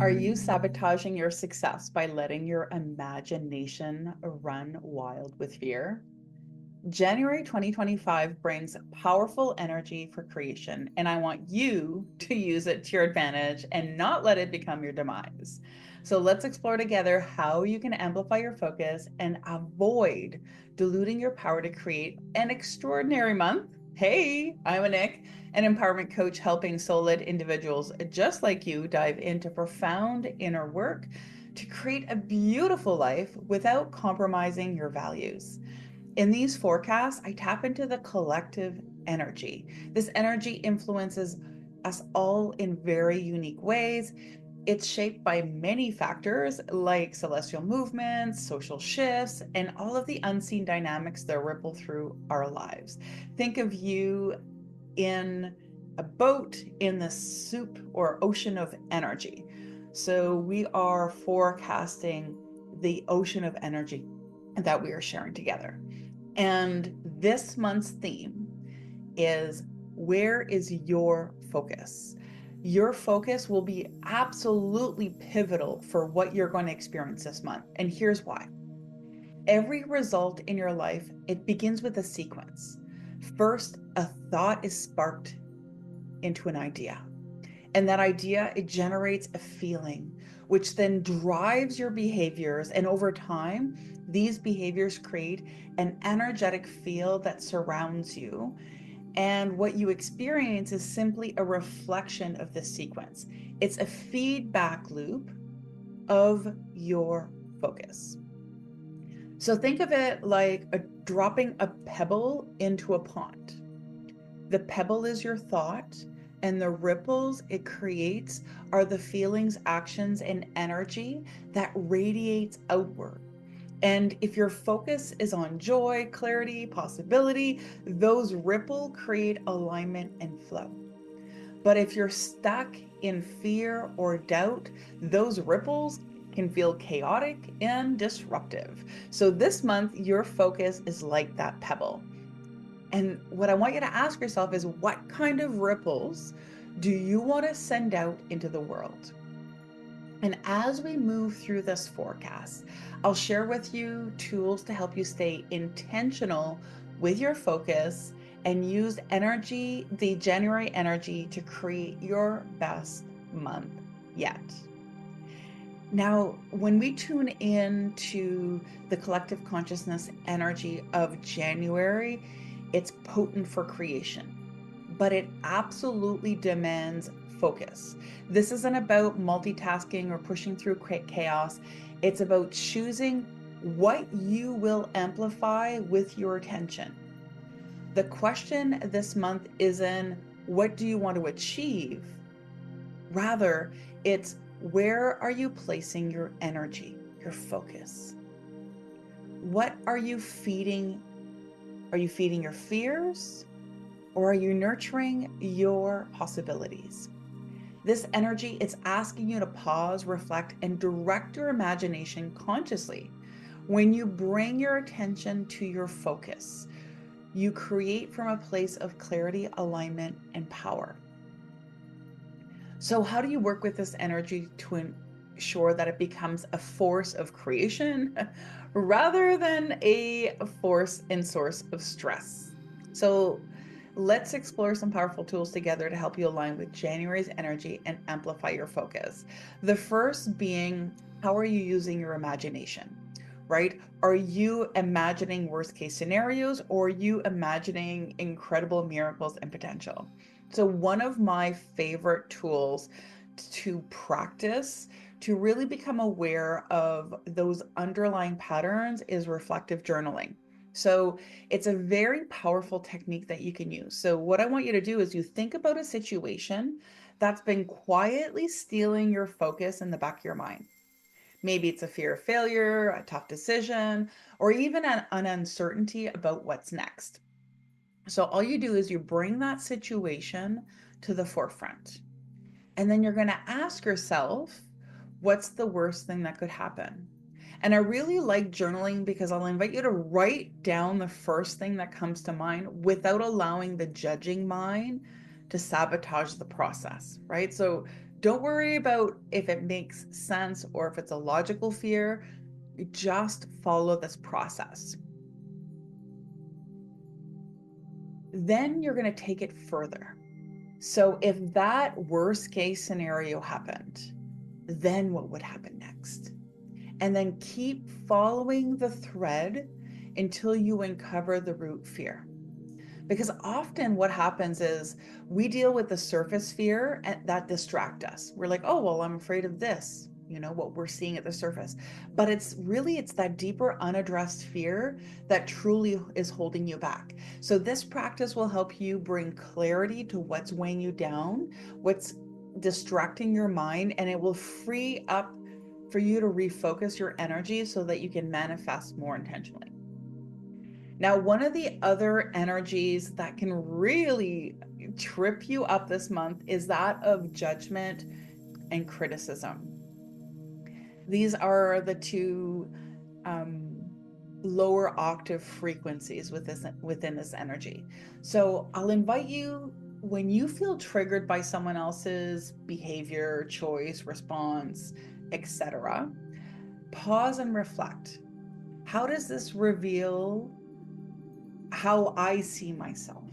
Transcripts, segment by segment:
Are you sabotaging your success by letting your imagination run wild with fear? January 2025 brings powerful energy for creation, and I want you to use it to your advantage and not let it become your demise. So let's explore together how you can amplify your focus and avoid diluting your power to create an extraordinary month. Hey, I'm Anik, an empowerment coach helping soul-led individuals just like you dive into profound inner work to create a beautiful life without compromising your values. In these forecasts, I tap into the collective energy. This energy influences us all in very unique ways. It's shaped by many factors like celestial movements, social shifts, and all of the unseen dynamics that ripple through our lives. Think of you in a boat in the soup or ocean of energy. So we are forecasting the ocean of energy that we are sharing together. And this month's theme is, where is your focus? Your focus will be absolutely pivotal for what you're going to experience this month. And here's why. Every result in your life, it begins with a sequence. First, a thought is sparked into an idea. And that idea, it generates a feeling, which then drives your behaviors. And over time, these behaviors create an energetic field that surrounds you. And what you experience is simply a reflection of this sequence. It's a feedback loop of your focus. So think of it like dropping a pebble into a pond. The pebble is your thought, and the ripples it creates are the feelings, actions, and energy that radiates outward. And if your focus is on joy, clarity, possibility, those ripple create alignment and flow. But if you're stuck in fear or doubt, those ripples can feel chaotic and disruptive. So this month, your focus is like that pebble. And what I want you to ask yourself is, what kind of ripples do you want to send out into the world? And as we move through this forecast, I'll share with you tools to help you stay intentional with your focus and use energy, the January energy, to create your best month yet. Now, when we tune in to the collective consciousness energy of January, it's potent for creation, but it absolutely demands focus. This isn't about multitasking or pushing through chaos. It's about choosing what you will amplify with your attention. The question this month isn't, what do you want to achieve? Rather, it's, where are you placing your energy, your focus? What are you feeding? Are you feeding your fears, or are you nurturing your possibilities? This energy, it's asking you to pause, reflect, and direct your imagination consciously. When you bring your attention to your focus, you create from a place of clarity, alignment, and power. So how do you work with this energy to ensure that it becomes a force of creation rather than a force and source of stress? So let's explore some powerful tools together to help you align with January's energy and amplify your focus. The first being, how are you using your imagination, right? Are you imagining worst case scenarios, or are you imagining incredible miracles and potential? So one of my favorite tools to practice to really become aware of those underlying patterns is reflective journaling. So it's a very powerful technique that you can use. So what I want you to do is, you think about a situation that's been quietly stealing your focus in the back of your mind. Maybe it's a fear of failure, a tough decision, or even an uncertainty about what's next. So all you do is you bring that situation to the forefront. And then you're going to ask yourself, what's the worst thing that could happen? And I really like journaling because I'll invite you to write down the first thing that comes to mind without allowing the judging mind to sabotage the process, right? So Don't worry about if it makes sense or if it's a logical fear. Just follow this process. Then you're going to take it further. So if that worst case scenario happened, then what would happen next? And then keep following the thread until you uncover the root fear. Because often what happens is we deal with the surface fear and that distract us. We're like, oh, well, I'm afraid of this, what we're seeing at the surface. But it's that deeper unaddressed fear that truly is holding you back. So this practice will help you bring clarity to what's weighing you down, what's distracting your mind, and it will free up for you to refocus your energy so that you can manifest more intentionally. Now, one of the other energies that can really trip you up this month is that of judgment and criticism. These are the two lower octave frequencies within this energy. So I'll invite you, when you feel triggered by someone else's behavior, choice, response, etc., pause and reflect. How does this reveal how I see myself?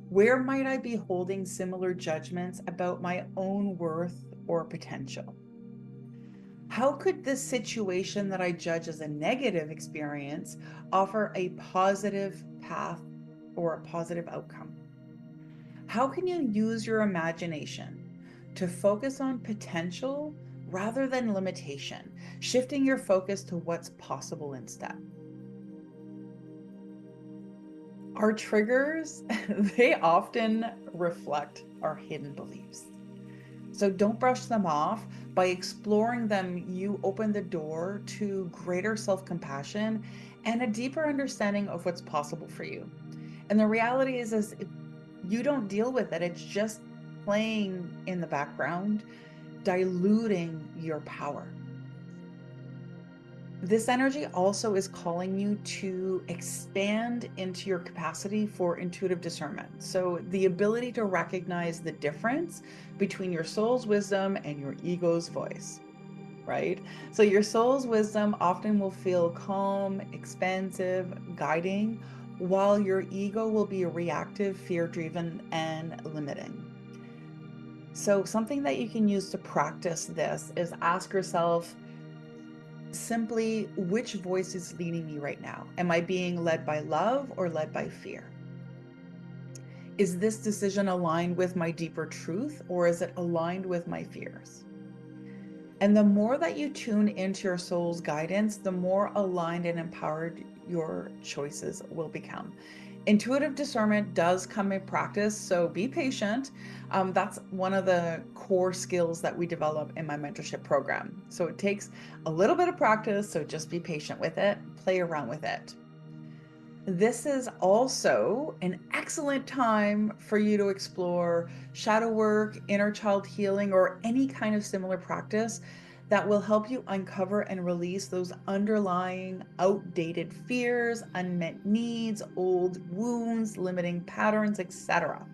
Where might I be holding similar judgments about my own worth or potential? How could this situation that I judge as a negative experience offer a positive path or a positive outcome? How can you use your imagination to focus on potential rather than limitation, shifting your focus to what's possible instead? Our triggers, they often reflect our hidden beliefs. So don't brush them off. By exploring them, you open the door to greater self-compassion and a deeper understanding of what's possible for you. And the reality is if you don't deal with it, it's just playing in the background, diluting your power. This energy also is calling you to expand into your capacity for intuitive discernment. So the ability to recognize the difference between your soul's wisdom and your ego's voice, right? So your soul's wisdom often will feel calm, expansive, guiding, while your ego will be reactive, fear-driven, and limiting. So something that you can use to practice this is ask yourself, simply, which voice is leading me right now? Am I being led by love or led by fear? Is this decision aligned with my deeper truth or is it aligned with my fears? And the more that you tune into your soul's guidance, the more aligned and empowered your choices will become. Intuitive discernment does come in practice, so be patient. That's one of the core skills that we develop in my mentorship program. So it takes a little bit of practice, so just be patient with it, play around with it. This is also an excellent time for you to explore shadow work, inner child healing, or any kind of similar practice that will help you uncover and release those underlying outdated fears, unmet needs, old wounds, limiting patterns, etc.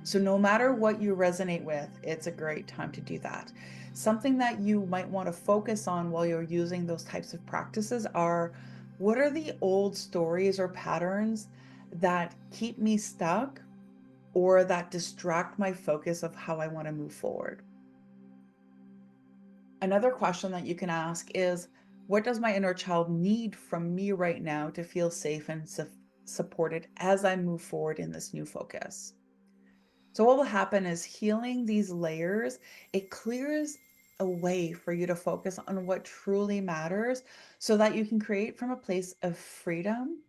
So no matter what you resonate with, it's a great time to do that. Something that you might want to focus on while you're using those types of practices are, what are the old stories or patterns that keep me stuck or that distract my focus of how I want to move forward? Another question that you can ask is, what does my inner child need from me right now to feel safe and supported as I move forward in this new focus? So what will happen is, healing these layers, it clears a way for you to focus on what truly matters so that you can create from a place of freedom.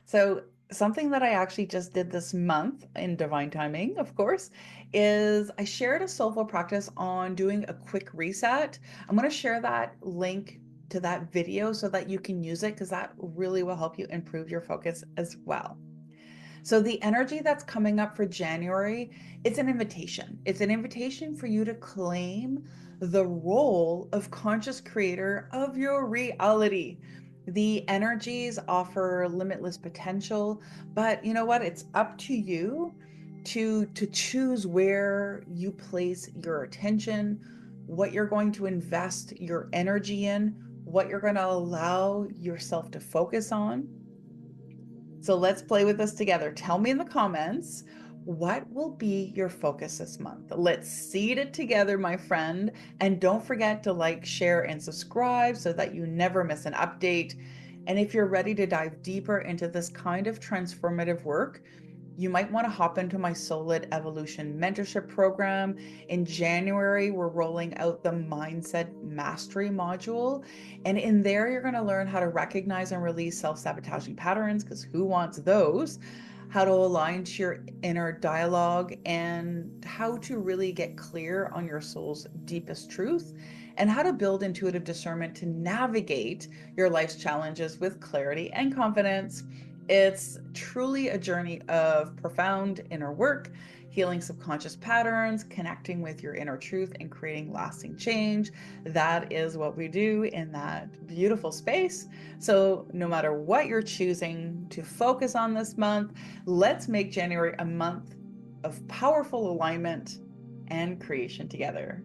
So something that I actually just did this month in divine timing, of course, is I shared a soulful practice on doing a quick reset. I'm going to share that link to that video so that you can use it, because that really will help you improve your focus as well. So the energy that's coming up for January, it's an invitation. It's an invitation for you to claim the role of conscious creator of your reality. The energies offer limitless potential, but you know what? It's up to you to choose where you place your attention, what you're going to invest your energy in, what you're going to allow yourself to focus on. So let's play with this together. Tell me in the comments, what will be your focus this month? Let's seed it together, my friend. And don't forget to like, share, and subscribe so that you never miss an update. And if you're ready to dive deeper into this kind of transformative work, you might want to hop into my Soul-Led Evolution Mentorship Program. In January, we're rolling out the Mindset Mastery module. And in there, you're going to learn how to recognize and release self-sabotaging patterns, because who wants those? How to align to your inner dialogue, and how to really get clear on your soul's deepest truth, and how to build intuitive discernment to navigate your life's challenges with clarity and confidence. It's truly a journey of profound inner work, healing subconscious patterns, connecting with your inner truth, and creating lasting change. That is what we do in that beautiful space. So no matter what you're choosing to focus on this month, let's make January a month of powerful alignment and creation together.